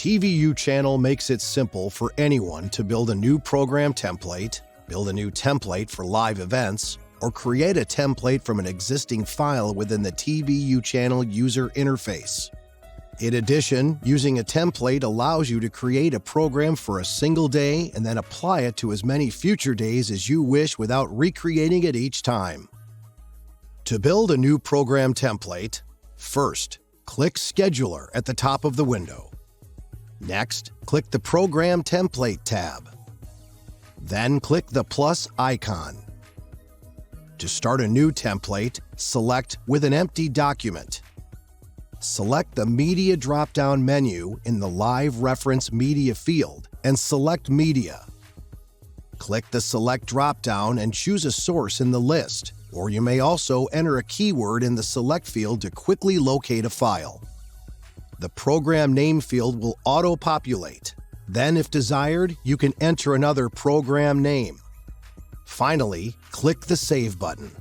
TVU Channel makes it simple for anyone to build a new program template, build a new template for live events, or create a template from an existing file within the TVU Channel user interface. In addition, using a template allows you to create a program for a single day and then apply it to as many future days as you wish without recreating it each time. To build a new program template, first, click Scheduler at the top of the window. Next, click the Program Template tab. Then click the plus icon. To start a new template, select With an Empty Document. Select the Media drop-down menu in the Live Reference Media field and select Media. Click the Select drop-down and choose a source in the list, or you may also enter a keyword in the Select field to quickly locate a file. The program name field will auto-populate. Then, if desired, you can enter another program name. Finally, click the Save button.